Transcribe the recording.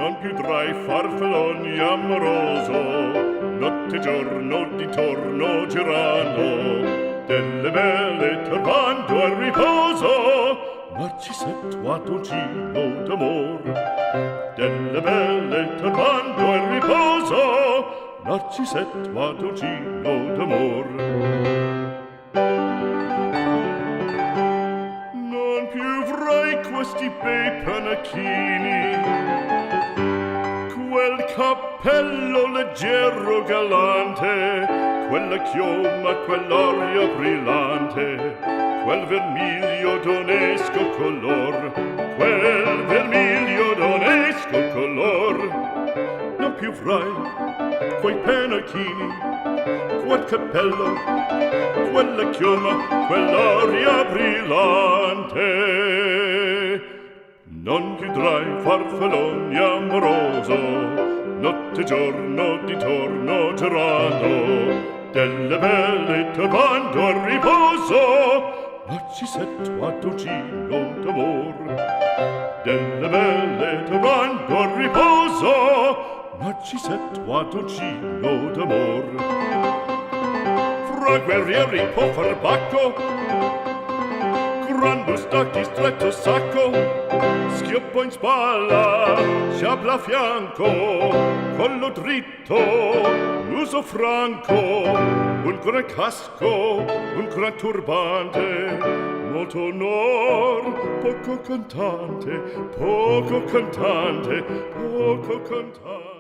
non più tra i farfalloni amoroso, notte e giorno d'intorno girano, delle belle turbando al riposo, Narcisetto a dolcino d'amor. Delle belle turbando al riposo, Narcisetto a dolcino d'amor. Non più avrai questi bei panacchini, quel cappello leggero galante, quella chioma, quell'aria brillante, quel vermiglio d'onesco color, quel vermiglio d'onesco color. Non più avrai quei pennacchini, quel cappello, quella chioma, quell'aria brillante. Non più tra i farfalloni amoroso, notte e giorno d'intorno girando, delle belle turbando al riposo, Narcisetto a dolcino d'amor. Delle belle turbando al riposo, Narcisetto a dolcino d'amor. Fra guerrieri può far bacco, gran mustacchi stretto sacco, schioppo in spalla, sciabla a fianco, collo dritto, muso franco, un gran casco, un gran turbante, molto onor, poco cantante, poco cantante, poco cantante.